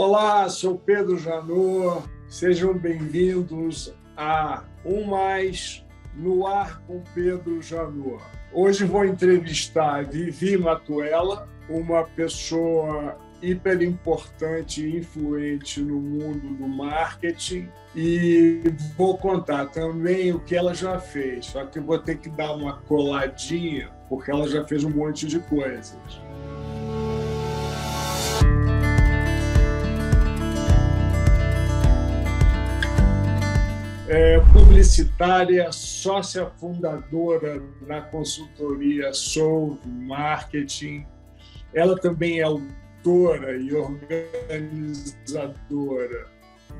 Olá, sou Pedro Janot, sejam bem-vindos a Mais no Ar com Pedro Janot. Hoje vou entrevistar Vivi Matuela, uma pessoa hiper importante e influente no mundo do marketing, e vou contar também o que ela já fez, só que vou ter que dar uma coladinha, porque ela já fez um monte de coisas. Publicitária, sócia fundadora na consultoria Solve Marketing. Ela também é autora e organizadora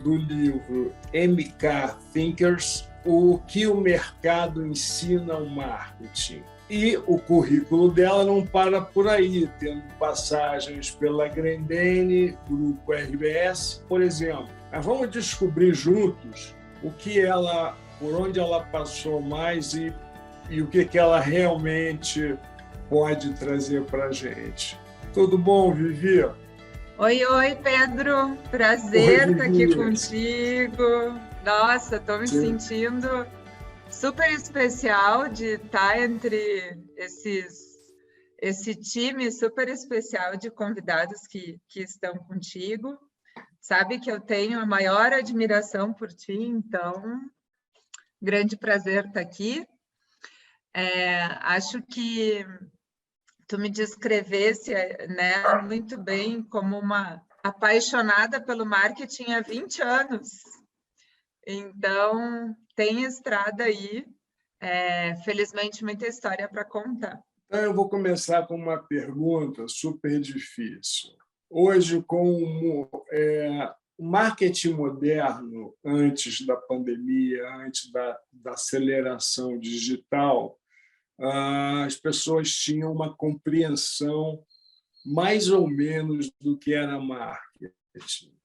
do livro MK Thinkers, O que o mercado ensina ao marketing. E o currículo dela não para por aí, tendo passagens pela Grendene, Grupo RBS, por exemplo. Mas vamos descobrir juntos o que ela, por onde ela passou mais e o que ela realmente pode trazer para a gente. Tudo bom, Vivi? Oi, Pedro. Prazer estar aqui contigo. Nossa, estou me sentindo super especial de estar entre esse time super especial de convidados que estão contigo. Sabe que eu tenho a maior admiração por ti, então, grande prazer estar aqui. Acho que tu me descrevesse, né, muito bem como uma apaixonada pelo marketing há 20 anos. Então, tem estrada aí, felizmente, muita história para contar. Então, eu vou começar com uma pergunta super difícil. Hoje, com o marketing moderno, antes da pandemia, antes da aceleração digital, as pessoas tinham uma compreensão mais ou menos do que era marketing.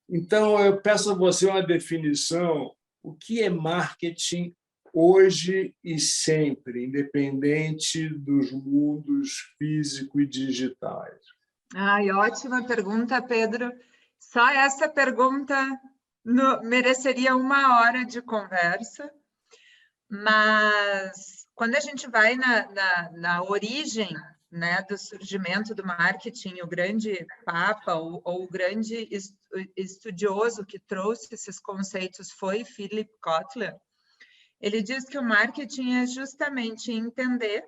Então, eu peço a você uma definição: o que é marketing hoje e sempre, independente dos mundos físico e digitais? Ai, ótima pergunta, Pedro. Só essa pergunta mereceria 1 hora de conversa, mas quando a gente vai na origem, né, do surgimento do marketing, o grande papa ou o grande estudioso que trouxe esses conceitos foi Philip Kotler. Ele diz que o marketing é justamente entender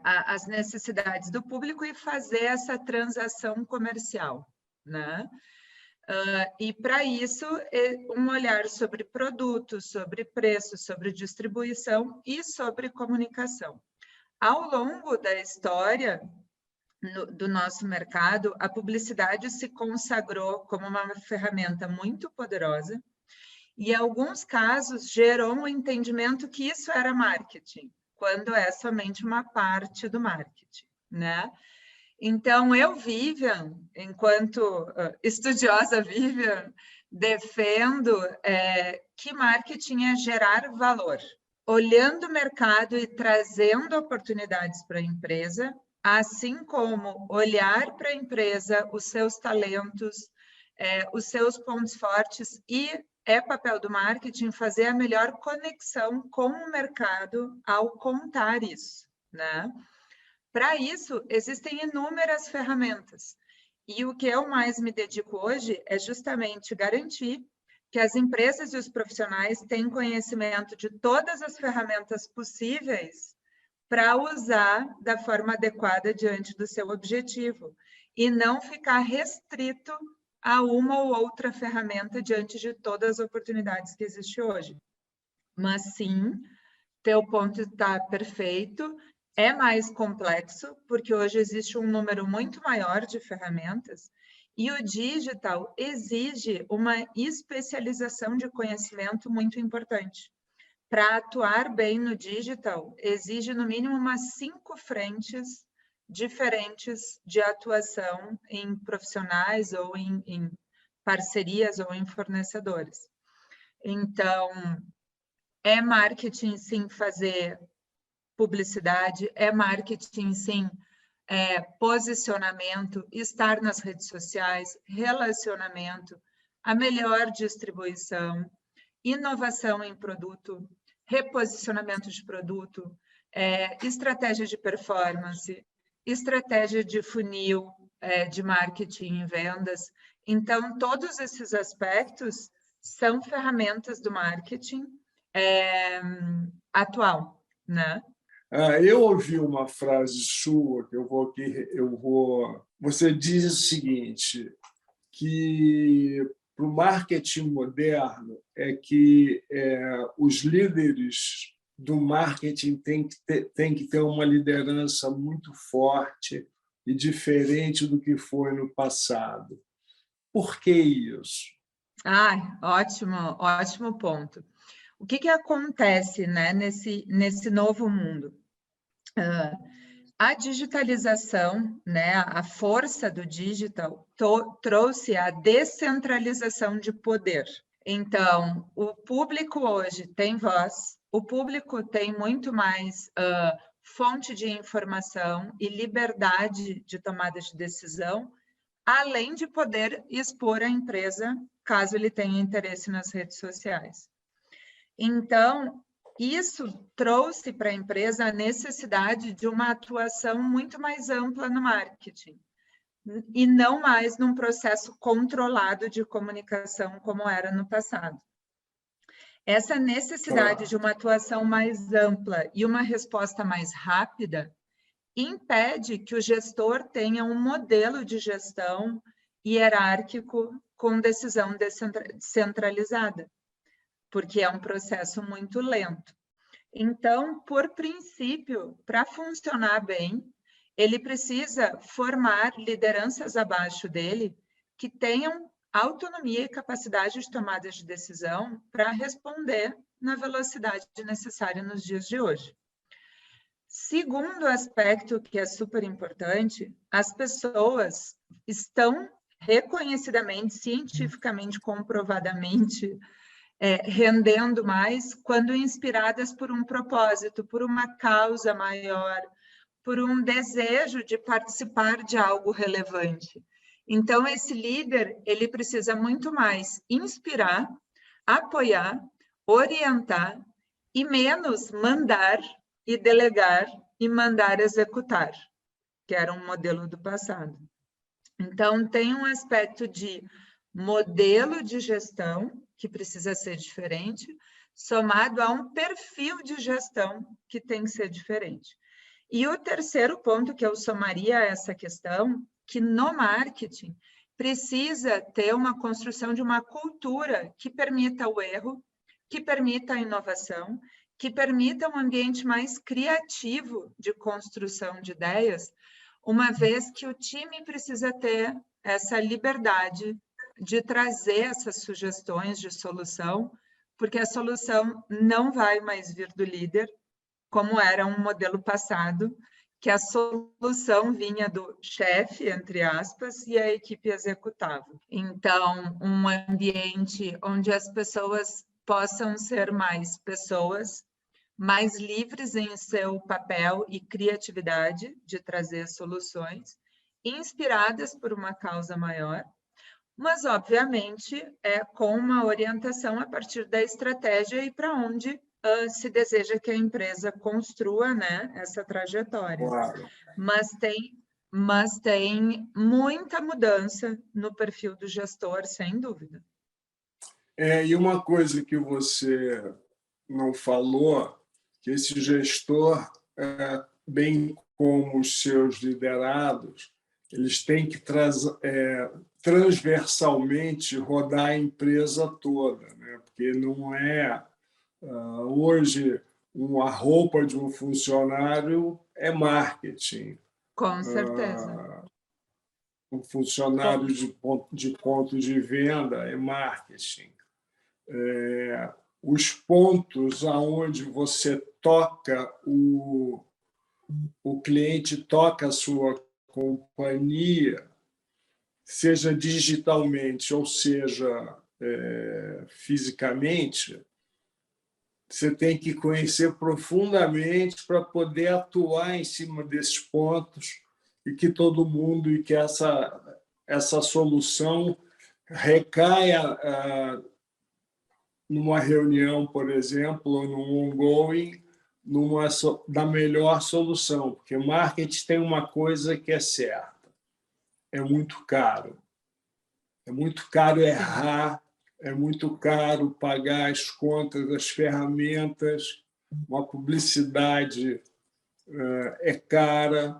as necessidades do público e fazer essa transação comercial, né? E para isso, um olhar sobre produtos, sobre preço, sobre distribuição e sobre comunicação. Ao longo da história do nosso mercado, a publicidade se consagrou como uma ferramenta muito poderosa e, em alguns casos, gerou um entendimento que isso era marketing, quando é somente uma parte do marketing, né? Então, eu, Vivian, enquanto estudiosa Vivian, defendo que marketing é gerar valor, olhando o mercado e trazendo oportunidades para a empresa, assim como olhar para a empresa, os seus talentos, os seus pontos fortes, e é papel do marketing fazer a melhor conexão com o mercado ao contar isso, né? Para isso, existem inúmeras ferramentas. E o que eu mais me dedico hoje é justamente garantir que as empresas e os profissionais têm conhecimento de todas as ferramentas possíveis para usar da forma adequada diante do seu objetivo e não ficar restrito a uma ou outra ferramenta diante de todas as oportunidades que existem hoje. Mas sim, teu ponto está perfeito, é mais complexo, porque hoje existe um número muito maior de ferramentas e o digital exige uma especialização de conhecimento muito importante. Para atuar bem no digital, exige no mínimo umas 5 frentes diferentes de atuação em profissionais ou em parcerias ou em fornecedores. Então, é marketing, sim, fazer publicidade, é marketing, sim, posicionamento, estar nas redes sociais, relacionamento, a melhor distribuição, inovação em produto, reposicionamento de produto, estratégia de performance, estratégia de funil, de marketing e vendas. Então, todos esses aspectos são ferramentas do marketing atual, né? Eu ouvi uma frase sua que Você diz o seguinte, que para o marketing moderno os líderes do marketing têm que ter uma liderança muito forte e diferente do que foi no passado. Por que isso? Ótimo ponto. O que acontece, né, nesse novo mundo? A digitalização, né, a força do digital trouxe a descentralização de poder. Então, o público hoje tem voz, o público tem muito mais fonte de informação e liberdade de tomada de decisão, além de poder expor a empresa, caso ele tenha interesse nas redes sociais. Então, isso trouxe para a empresa a necessidade de uma atuação muito mais ampla no marketing, e não mais num processo controlado de comunicação como era no passado. Essa necessidade de uma atuação mais ampla e uma resposta mais rápida impede que o gestor tenha um modelo de gestão hierárquico com decisão descentralizada, porque é um processo muito lento. Então, por princípio, para funcionar bem, ele precisa formar lideranças abaixo dele que tenham autonomia e capacidade de tomada de decisão para responder na velocidade necessária nos dias de hoje. Segundo aspecto que é super importante, as pessoas estão reconhecidamente, cientificamente, comprovadamente, rendendo mais quando inspiradas por um propósito, por uma causa maior, por um desejo de participar de algo relevante. Então, esse líder, ele precisa muito mais inspirar, apoiar, orientar e menos mandar e delegar e mandar executar, que era um modelo do passado. Então, tem um aspecto de modelo de gestão, que precisa ser diferente, somado a um perfil de gestão que tem que ser diferente. E o terceiro ponto que eu somaria a essa questão, que no marketing precisa ter uma construção de uma cultura que permita o erro, que permita a inovação, que permita um ambiente mais criativo de construção de ideias, uma vez que o time precisa ter essa liberdade de trazer essas sugestões de solução, porque a solução não vai mais vir do líder, como era um modelo passado, que a solução vinha do chefe, entre aspas, e a equipe executava. Então, um ambiente onde as pessoas possam ser mais pessoas, mais livres em seu papel e criatividade de trazer soluções, inspiradas por uma causa maior, mas, obviamente, com uma orientação a partir da estratégia e para onde se deseja que a empresa construa, né, essa trajetória. Claro. Mas tem muita mudança no perfil do gestor, sem dúvida. E uma coisa que você não falou, que esse gestor, bem como os seus liderados, eles têm que transversalmente rodar a empresa toda, né? Porque não é... hoje, a roupa de um funcionário é marketing. Com certeza. Um funcionário de ponto de venda é marketing. Os pontos aonde você toca, o cliente toca a sua companhia, seja digitalmente ou seja fisicamente, você tem que conhecer profundamente para poder atuar em cima desses pontos e que todo mundo, e que essa solução recaia numa reunião, por exemplo, ou num ongoing, da melhor solução, porque marketing tem uma coisa que é certa: é muito caro. É muito caro errar, é muito caro pagar as contas das ferramentas, uma publicidade é cara,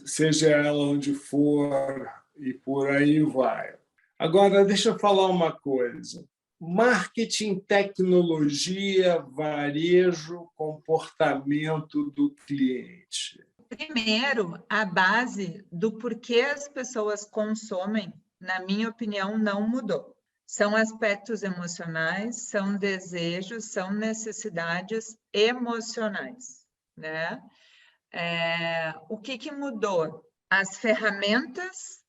seja ela onde for, e por aí vai. Agora, deixa eu falar uma coisa. Marketing, tecnologia, varejo, comportamento do cliente. Primeiro, a base do porquê as pessoas consomem, na minha opinião, não mudou. São aspectos emocionais, são desejos, são necessidades emocionais, né? O que mudou? As ferramentas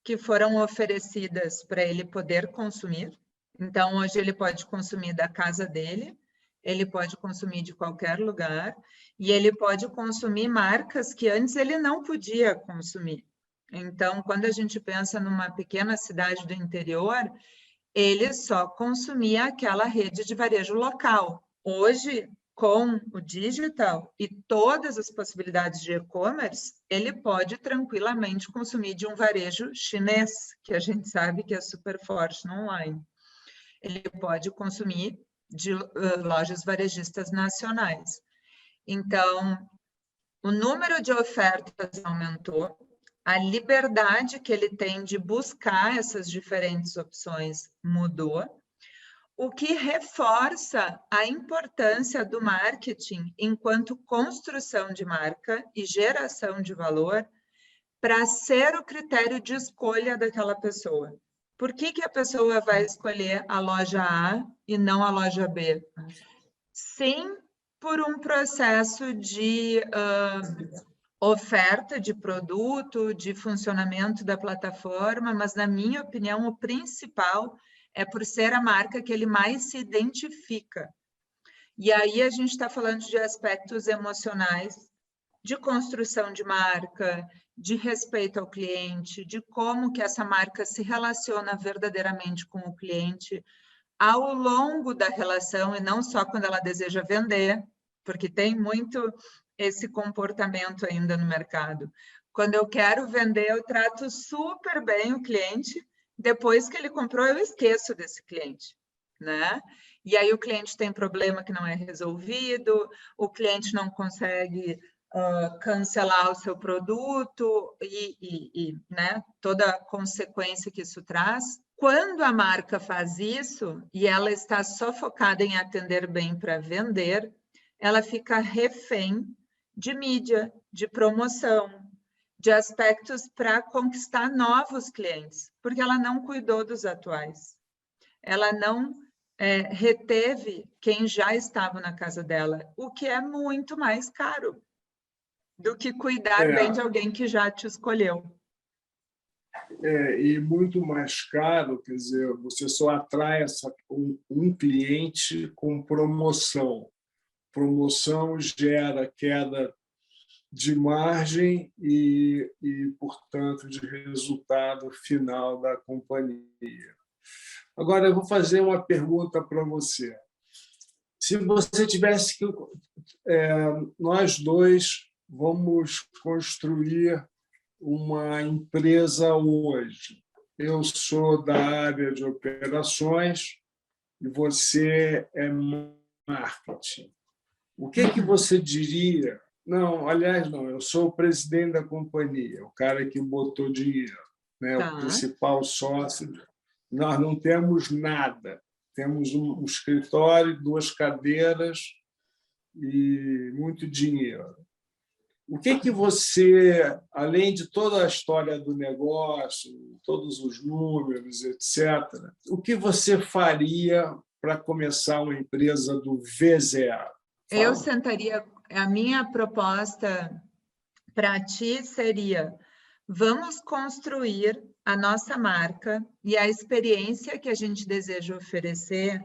que foram oferecidas para ele poder consumir. Então, hoje ele pode consumir da casa dele, ele pode consumir de qualquer lugar, e ele pode consumir marcas que antes ele não podia consumir. Então, quando a gente pensa numa pequena cidade do interior, ele só consumia aquela rede de varejo local. Hoje, com o digital e todas as possibilidades de e-commerce, ele pode tranquilamente consumir de um varejo chinês, que a gente sabe que é super forte no online. Ele pode consumir de lojas varejistas nacionais. Então, o número de ofertas aumentou, a liberdade que ele tem de buscar essas diferentes opções mudou, o que reforça a importância do marketing enquanto construção de marca e geração de valor para ser o critério de escolha daquela pessoa. Por que a pessoa vai escolher a loja A e não a loja B? Sim, por um processo de oferta de produto, de funcionamento da plataforma, mas, na minha opinião, o principal é por ser a marca que ele mais se identifica. E aí a gente está falando de aspectos emocionais, de construção de marca, de respeito ao cliente, de como que essa marca se relaciona verdadeiramente com o cliente ao longo da relação e não só quando ela deseja vender, porque tem muito esse comportamento ainda no mercado. Quando eu quero vender, eu trato super bem o cliente, depois que ele comprou, eu esqueço desse cliente, né? E aí o cliente tem problema que não é resolvido, o cliente não consegue cancelar o seu produto e né, toda a consequência que isso traz. Quando a marca faz isso e ela está só focada em atender bem para vender, ela fica refém de mídia, de promoção, de aspectos para conquistar novos clientes, porque ela não cuidou dos atuais. Ela não reteve quem já estava na casa dela, o que é muito mais caro do que cuidar bem de alguém que já te escolheu. E muito mais caro, quer dizer, você só atrai um cliente com promoção. Promoção gera queda de margem e, portanto, de resultado final da companhia. Agora, eu vou fazer uma pergunta para você. Se você tivesse que... nós dois vamos construir uma empresa hoje. Eu sou da área de operações e você é marketing. O que você diria? Não, aliás, não, eu sou o presidente da companhia, o cara que botou dinheiro, né? O principal sócio. Nós não temos nada. Temos um escritório, 2 cadeiras e muito dinheiro. O que você, além de toda a história do negócio, todos os números, etc., o que você faria para começar uma empresa do V0? Eu sentaria, a minha proposta para ti seria: vamos construir a nossa marca e a experiência que a gente deseja oferecer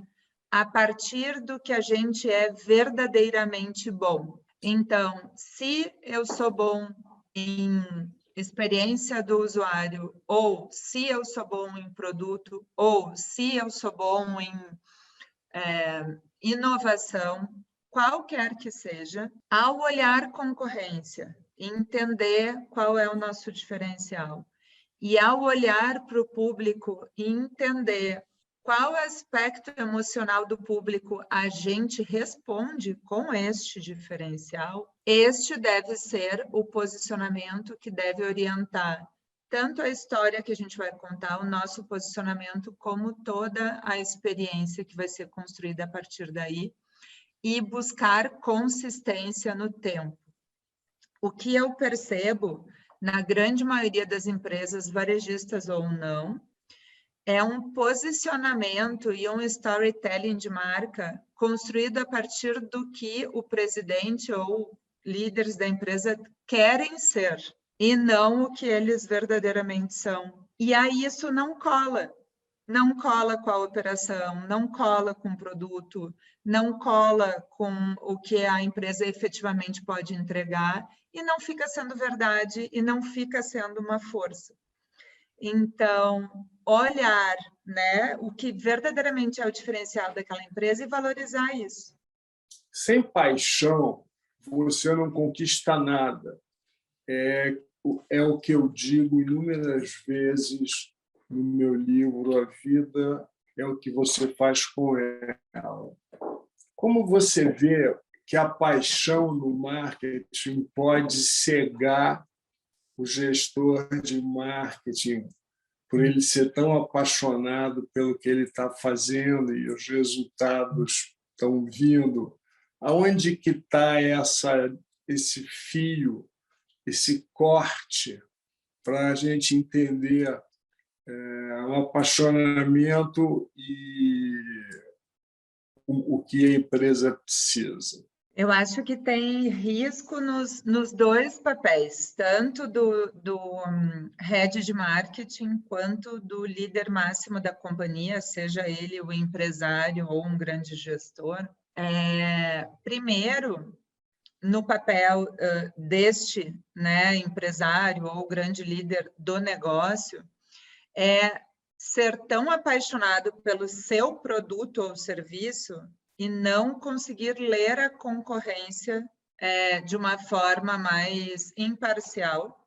a partir do que a gente é verdadeiramente bom. Então, se eu sou bom em experiência do usuário, ou se eu sou bom em produto, ou se eu sou bom em inovação, qualquer que seja, ao olhar concorrência, entender qual é o nosso diferencial. E ao olhar para o público e entender qual aspecto emocional do público a gente responde com este diferencial, este deve ser o posicionamento que deve orientar tanto a história que a gente vai contar, o nosso posicionamento, como toda a experiência que vai ser construída a partir daí, e buscar consistência no tempo. O que eu percebo, na grande maioria das empresas, varejistas ou não, é um posicionamento e um storytelling de marca construído a partir do que o presidente ou líderes da empresa querem ser, e não o que eles verdadeiramente são. E aí isso não cola. Não cola com a operação, não cola com o produto, não cola com o que a empresa efetivamente pode entregar, e não fica sendo verdade, e não fica sendo uma força. Então, olhar, né, o que verdadeiramente é o diferencial daquela empresa e valorizar isso. Sem paixão, você não conquista nada. É o que eu digo inúmeras vezes no meu livro A Vida é o que você faz com ela. Como você vê que a paixão no marketing pode cegar o gestor de marketing por ele ser tão apaixonado pelo que ele está fazendo e os resultados estão vindo? Aonde que está esse fio, esse corte, para a gente entender um apaixonamento e o que a empresa precisa? Eu acho que tem risco nos dois papéis, tanto do head de marketing quanto do líder máximo da companhia, seja ele o empresário ou um grande gestor. Primeiro, no papel deste, né, empresário ou grande líder do negócio, é ser tão apaixonado pelo seu produto ou serviço e não conseguir ler a concorrência de uma forma mais imparcial,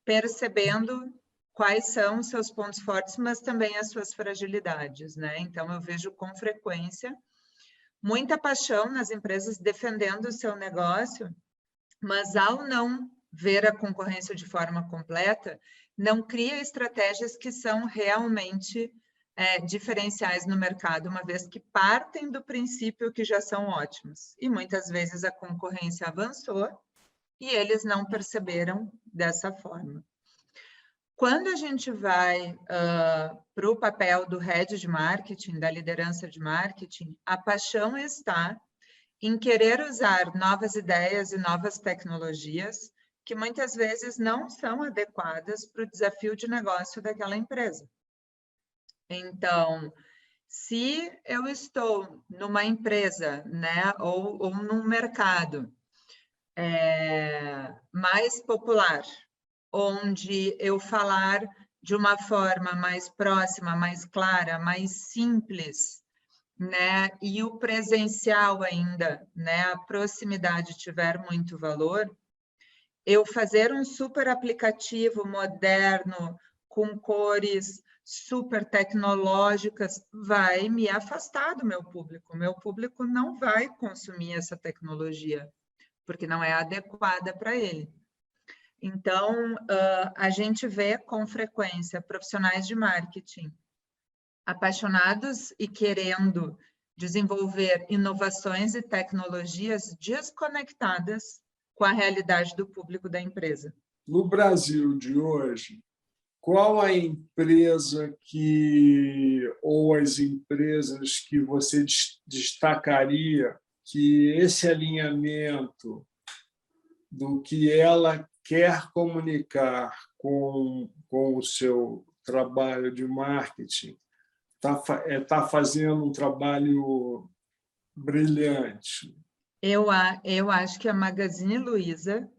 percebendo quais são os seus pontos fortes, mas também as suas fragilidades, né? Então, eu vejo com frequência muita paixão nas empresas defendendo o seu negócio, mas ao não ver a concorrência de forma completa, não cria estratégias que são realmente diferenciais no mercado, uma vez que partem do princípio que já são ótimos. E muitas vezes a concorrência avançou e eles não perceberam dessa forma. Quando a gente vai para o papel do head de marketing, da liderança de marketing, a paixão está em querer usar novas ideias e novas tecnologias que muitas vezes não são adequadas para o desafio de negócio daquela empresa. Então, se eu estou numa empresa, né, ou num mercado mais popular, onde eu falar de uma forma mais próxima, mais clara, mais simples, né, e o presencial ainda, né, a proximidade tiver muito valor, eu fazer um super aplicativo moderno, com cores super tecnológicas, vai me afastar do meu público. O meu público não vai consumir essa tecnologia, porque não é adequada para ele. Então, a gente vê com frequência profissionais de marketing apaixonados e querendo desenvolver inovações e tecnologias desconectadas com a realidade do público da empresa. No Brasil de hoje, qual a empresa ou as empresas que você destacaria que esse alinhamento do que ela quer comunicar com o seu trabalho de marketing está fazendo um trabalho brilhante? Eu acho que a Magazine Luiza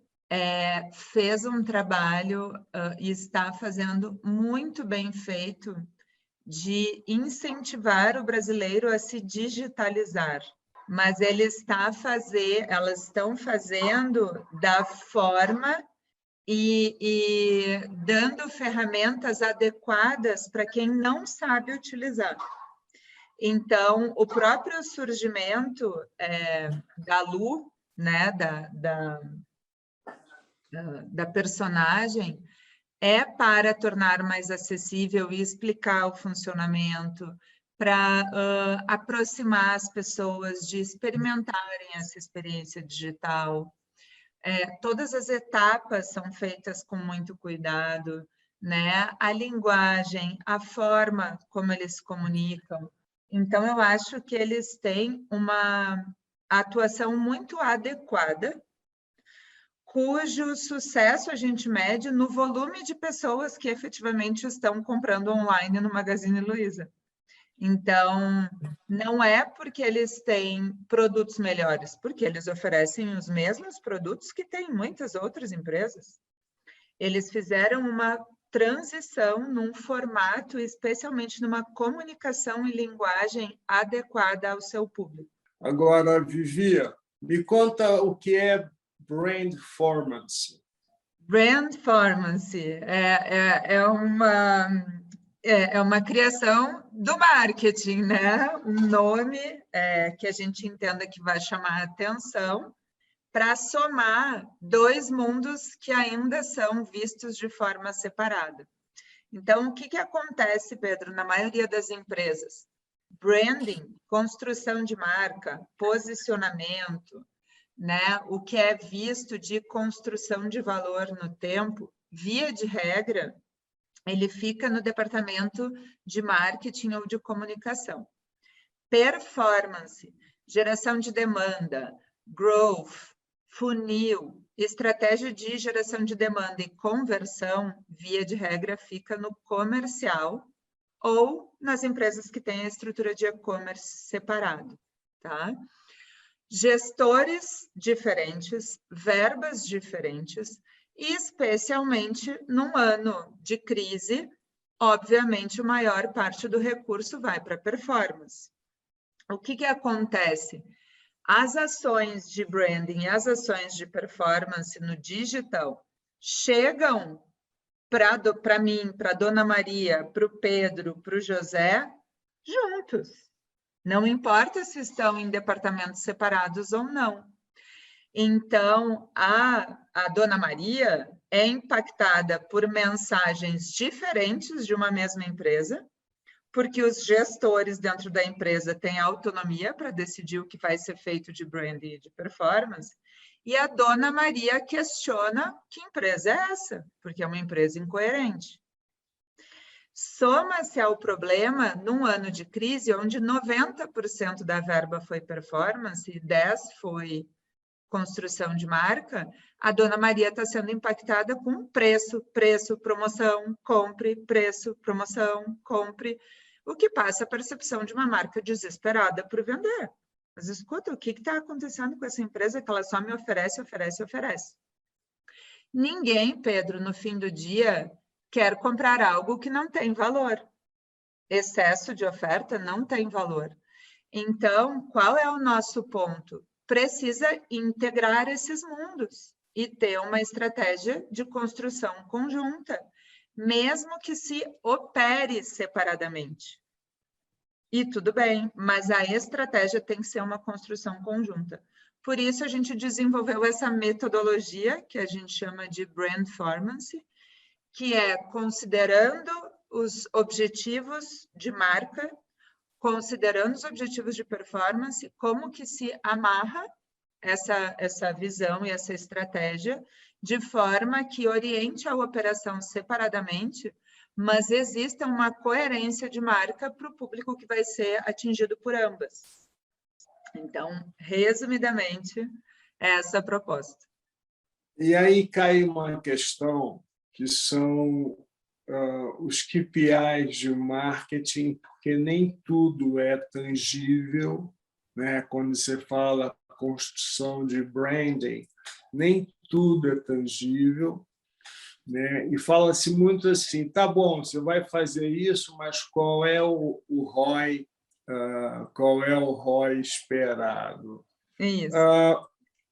fez um trabalho e está fazendo muito bem feito de incentivar o brasileiro a se digitalizar, mas elas estão fazendo da forma e dando ferramentas adequadas para quem não sabe utilizar. Então, o próprio surgimento da Lu, né, da personagem, é para tornar mais acessível e explicar o funcionamento, para aproximar as pessoas de experimentarem essa experiência digital. Todas as etapas são feitas com muito cuidado, né? A linguagem, a forma como eles se comunicam. Então, eu acho que eles têm uma atuação muito adequada, cujo sucesso a gente mede no volume de pessoas que efetivamente estão comprando online no Magazine Luiza. Então, não é porque eles têm produtos melhores, porque eles oferecem os mesmos produtos que têm muitas outras empresas. Eles fizeram uma transição num formato, especialmente numa comunicação e linguagem adequada ao seu público. Agora, Vivi, me conta o que é Brandformance. Brandformance é uma criação do marketing, né? Um nome que a gente entenda que vai chamar a atenção para somar dois mundos que ainda são vistos de forma separada. Então, o que acontece, Pedro, na maioria das empresas? Branding, construção de marca, posicionamento, né? O que é visto de construção de valor no tempo, via de regra, ele fica no departamento de marketing ou de comunicação. Performance, geração de demanda, growth, funil, estratégia de geração de demanda e conversão, via de regra, fica no comercial ou nas empresas que têm a estrutura de e-commerce separado, tá? Gestores diferentes, verbas diferentes, e especialmente num ano de crise, obviamente, a maior parte do recurso vai para performance. O que acontece? As ações de branding e as ações de performance no digital chegam para mim, para a Dona Maria, para o Pedro, para o José, juntos. Não importa se estão em departamentos separados ou não. Então, a Dona Maria é impactada por mensagens diferentes de uma mesma empresa, porque os gestores dentro da empresa têm autonomia para decidir o que vai ser feito de branding e de performance, e a Dona Maria questiona que empresa é essa, porque é uma empresa incoerente. Soma-se ao problema num ano de crise, onde 90% da verba foi performance e 10% foi construção de marca, a Dona Maria está sendo impactada com preço, promoção, compre, preço, promoção, compre, o que passa a percepção de uma marca desesperada por vender. Mas escuta, o que está acontecendo com essa empresa que ela só me oferece? Ninguém, Pedro, no fim do dia, quer comprar algo que não tem valor. Excesso de oferta não tem valor. Então, qual é o nosso ponto? Precisa integrar esses mundos e ter uma estratégia de construção conjunta, mesmo que se opere separadamente. E tudo bem, mas a estratégia tem que ser uma construção conjunta. Por isso, a gente desenvolveu essa metodologia, que a gente chama de Brandformance, que é considerando os objetivos de marca, considerando os objetivos de performance, como que se amarra essa visão e essa estratégia, de forma que oriente a operação separadamente, mas exista uma coerência de marca para o público que vai ser atingido por ambas. Então, resumidamente, é essa a proposta. E aí cai uma questão que são os KPIs de marketing, porque nem tudo é tangível, né? Quando você fala construção de branding, nem tudo é tangível, né? E fala-se muito assim, tá bom, você vai fazer isso, mas qual é o ROI, qual é o ROI esperado?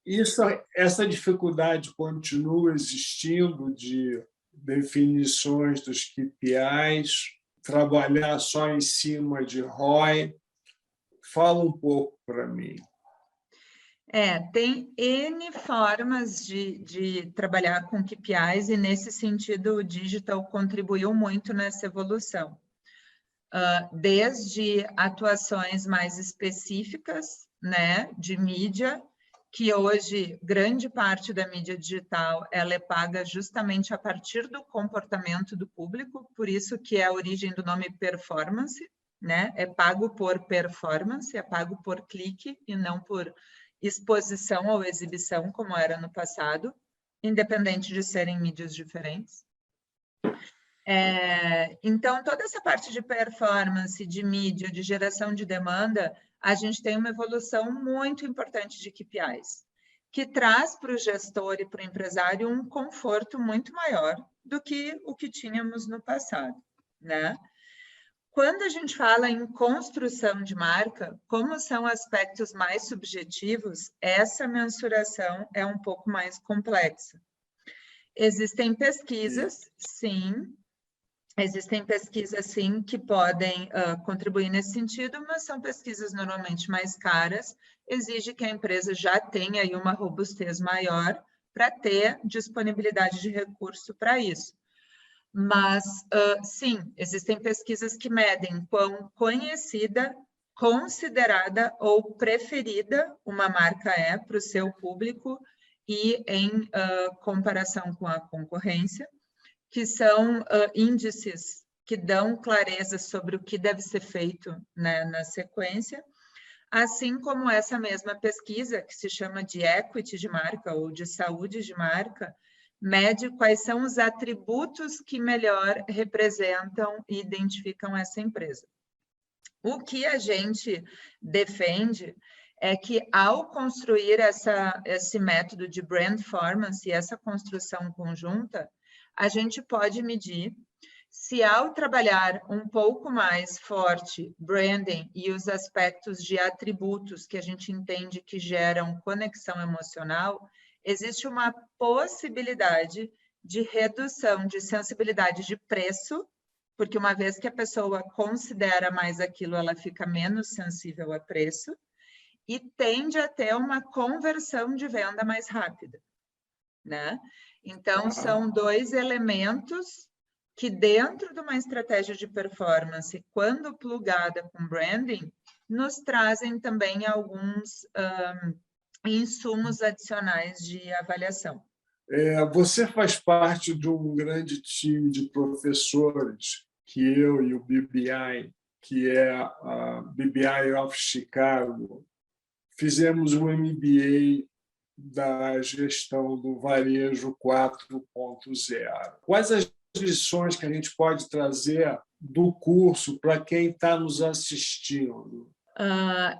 Isso. Essa dificuldade continua existindo de definições dos KPIs, trabalhar só em cima de ROI. Fala um pouco para mim. Tem N formas de trabalhar com KPIs e, nesse sentido, o digital contribuiu muito nessa evolução. Desde atuações mais específicas, né, de mídia, que hoje grande parte da mídia digital ela é paga justamente a partir do comportamento do público, por isso que é a origem do nome performance, né? É pago por performance, é pago por clique e não por exposição ou exibição, como era no passado, independente de serem mídias diferentes. Então, toda essa parte de performance, de mídia, de geração de demanda, a gente tem uma evolução muito importante de KPIs, que traz para o gestor e para o empresário um conforto muito maior do que o que tínhamos no passado, né? Quando a gente fala em construção de marca, como são aspectos mais subjetivos, essa mensuração é um pouco mais complexa. Existem pesquisas, sim, que podem contribuir nesse sentido, mas são pesquisas normalmente mais caras, exige que a empresa já tenha aí uma robustez maior para ter disponibilidade de recurso para isso. Mas, sim, existem pesquisas que medem quão conhecida, considerada ou preferida uma marca é para o seu público e em comparação com a concorrência, que são índices que dão clareza sobre o que deve ser feito, né, na sequência, assim como essa mesma pesquisa, que se chama de equity de marca ou de saúde de marca, mede quais são os atributos que melhor representam e identificam essa empresa. O que a gente defende é que, ao construir esse método de brandformance e essa construção conjunta, a gente pode medir se, ao trabalhar um pouco mais forte branding e os aspectos de atributos que a gente entende que geram conexão emocional, existe uma possibilidade de redução de sensibilidade de preço, porque uma vez que a pessoa considera mais aquilo, ela fica menos sensível a preço e tende a ter uma conversão de venda mais rápida, né? Então, são dois elementos que, dentro de uma estratégia de performance, quando plugada com branding, nos trazem também alguns insumos adicionais de avaliação. Você faz parte de um grande time de professores que eu e o BBI, que é a BBI of Chicago, fizemos um MBA da gestão do varejo 4.0. Quais as lições que a gente pode trazer do curso para quem está nos assistindo?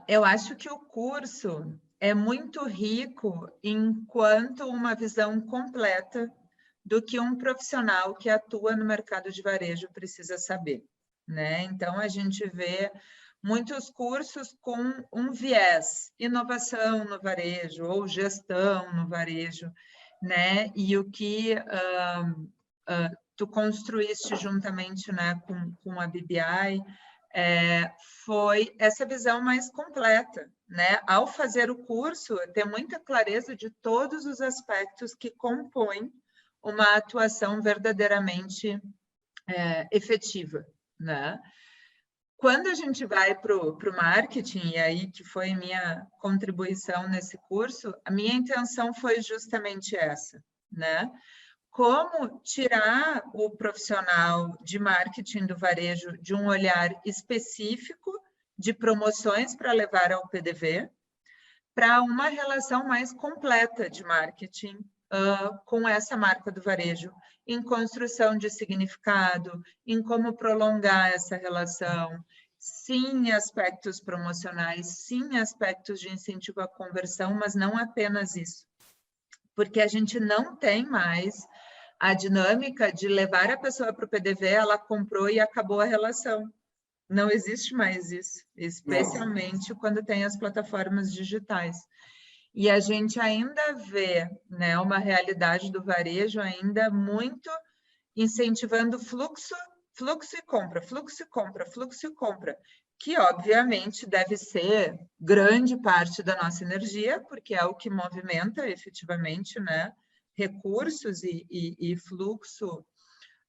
Eu acho que o curso é muito rico enquanto uma visão completa do que um profissional que atua no mercado de varejo precisa saber, né? Então, a gente vê muitos cursos com um viés, inovação no varejo ou gestão no varejo, né? E o que tu construíste juntamente, né, com a BBI, foi essa visão mais completa, né? Ao fazer o curso, ter muita clareza de todos os aspectos que compõem uma atuação verdadeiramente efetiva, né? Quando a gente vai para o marketing, e aí que foi minha contribuição nesse curso, a minha intenção foi justamente essa, né? Como tirar o profissional de marketing do varejo de um olhar específico de promoções para levar ao PDV, para uma relação mais completa de marketing com essa marca do varejo, em construção de significado, em como prolongar essa relação, sim, aspectos promocionais, sim, aspectos de incentivo à conversão, mas não apenas isso. Porque a gente não tem mais a dinâmica de levar a pessoa para o PDV, ela comprou e acabou a relação. Não existe mais isso, especialmente quando tem as plataformas digitais. E a gente ainda vê, né, uma realidade do varejo ainda muito incentivando fluxo e compra, fluxo e compra, fluxo e compra, que obviamente deve ser grande parte da nossa energia, porque é o que movimenta efetivamente, né, recursos e fluxo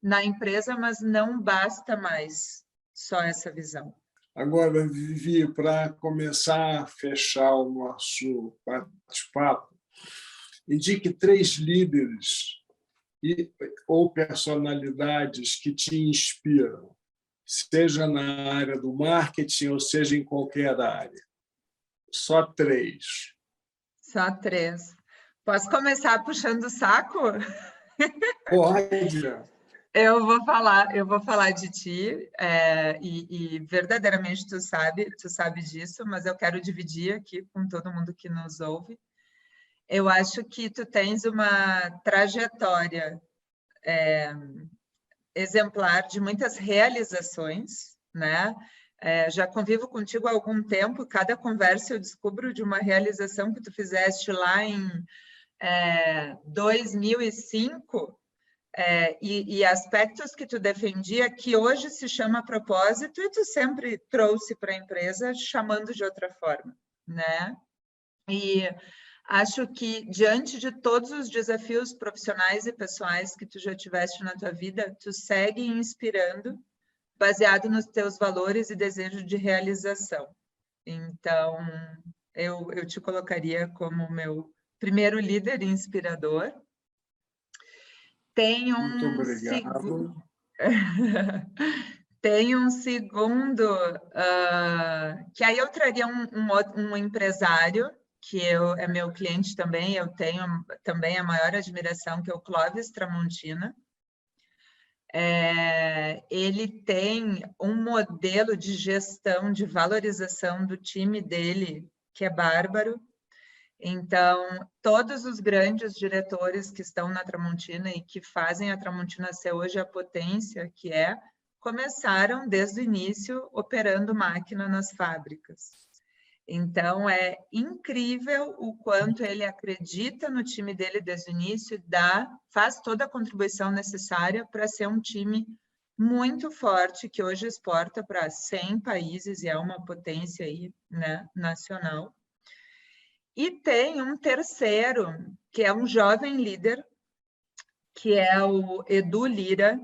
na empresa, mas não basta mais só essa visão. Agora, Vivi, para começar a fechar o nosso bate-papo, indique 3 líderes ou personalidades que te inspiram, seja na área do marketing ou seja em qualquer área. Só 3. Só 3. Posso começar puxando o saco? Pode. Eu vou falar de ti, e verdadeiramente tu sabe disso, mas eu quero dividir aqui com todo mundo que nos ouve. Eu acho que tu tens uma trajetória exemplar de muitas realizações, né? Já convivo contigo há algum tempo, cada conversa eu descubro de uma realização que tu fizeste lá em 2005, e aspectos que tu defendia que hoje se chama propósito e tu sempre trouxe para a empresa chamando de outra forma, né? E acho que diante de todos os desafios profissionais e pessoais que tu já tiveste na tua vida, tu segue inspirando baseado nos teus valores e desejo de realização. Então, eu te colocaria como meu primeiro líder inspirador. Tem Muito obrigado. Tem um segundo, que aí eu traria um empresário, que é meu cliente também, eu tenho também a maior admiração, que é o Clóvis Tramontina. Ele tem um modelo de gestão, de valorização do time dele, que é bárbaro. Então, todos os grandes diretores que estão na Tramontina e que fazem a Tramontina ser hoje a potência que começaram desde o início operando máquina nas fábricas. Então, é incrível o quanto ele acredita no time dele desde o início, faz toda a contribuição necessária para ser um time muito forte, que hoje exporta para 100 países e é uma potência aí, né, nacional. E tem um terceiro, que é um jovem líder, que é o Edu Lira.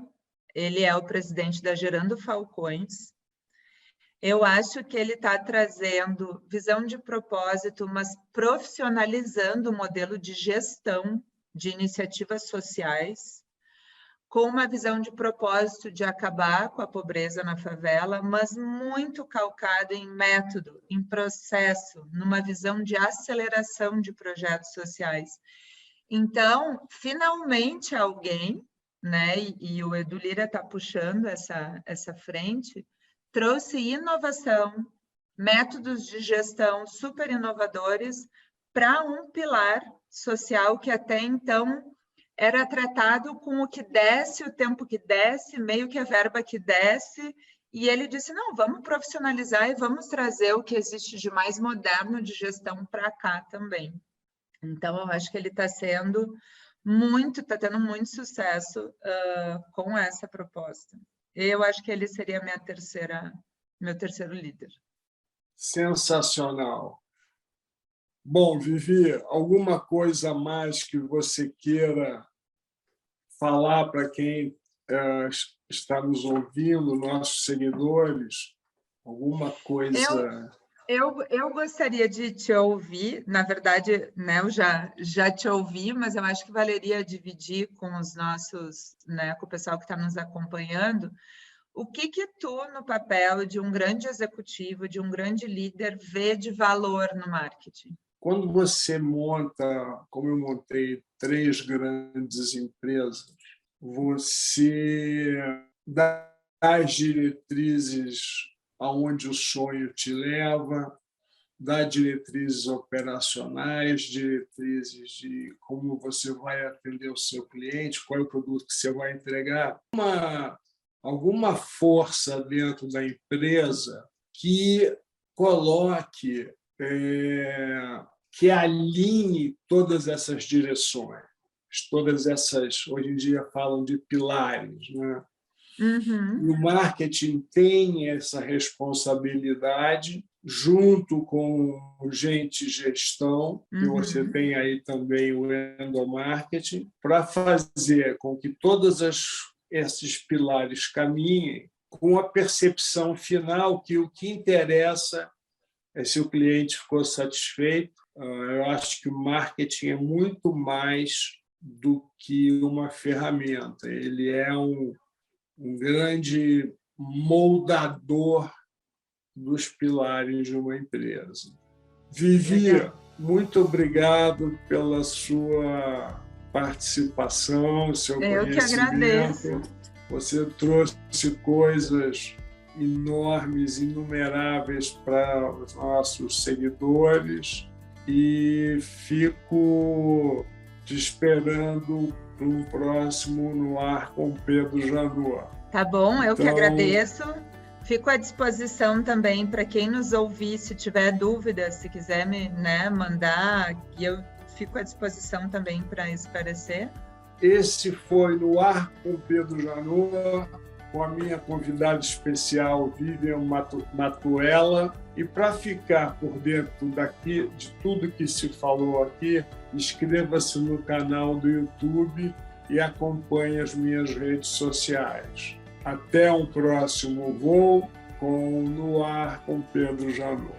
Ele é o presidente da Gerando Falcões. Eu acho que ele está trazendo visão de propósito, mas profissionalizando o modelo de gestão de iniciativas sociais, com uma visão de propósito de acabar com a pobreza na favela, mas muito calcado em método, em processo, numa visão de aceleração de projetos sociais. Então, finalmente alguém, né, e o Edu Lira está puxando essa frente, trouxe inovação, métodos de gestão super inovadores para um pilar social que até então era tratado com o que desce, o tempo que desce, meio que a verba que desce, e ele disse, não, vamos profissionalizar e vamos trazer o que existe de mais moderno de gestão para cá também. Então, eu acho que ele está tendo muito sucesso com essa proposta. Eu acho que ele seria meu terceiro líder. Sensacional. Bom, Vivi, alguma coisa a mais que você queira falar para quem está nos ouvindo, nossos seguidores? Alguma coisa... Eu gostaria de te ouvir, na verdade, né, eu já te ouvi, mas eu acho que valeria dividir com os nossos, né, com o pessoal que está nos acompanhando, o que tu, no papel de um grande executivo, de um grande líder, vê de valor no marketing? Quando você monta, como eu montei 3 grandes empresas, você dá as diretrizes aonde o sonho te leva, dar diretrizes operacionais, diretrizes de como você vai atender o seu cliente, qual é o produto que você vai entregar. Alguma força dentro da empresa que coloque, que alinhe todas essas direções, todas essas, hoje em dia falam de pilares, né? Uhum. E o marketing tem essa responsabilidade, junto com o gente gestão, que você tem aí também o endomarketing, para fazer com que todos esses pilares caminhem com a percepção final que o que interessa é se o cliente ficou satisfeito. Eu acho que o marketing é muito mais do que uma ferramenta. Ele é um grande moldador dos pilares de uma empresa. Vivi, muito obrigado pela sua participação, seu conhecimento. Eu que agradeço. Você trouxe coisas enormes, inumeráveis para os nossos seguidores e fico te esperando para um próximo No Ar com Pedro Janot. Tá bom, eu que agradeço. Fico à disposição também para quem nos ouvir, se tiver dúvidas, se quiser me mandar, e eu fico à disposição também para esclarecer. Esse foi No Ar com Pedro Janot, com a minha convidada especial, Vivian Matuela. E para ficar por dentro de tudo que se falou aqui, inscreva-se no canal do YouTube e acompanhe as minhas redes sociais. Até um próximo voo com No Ar com Pedro Janot.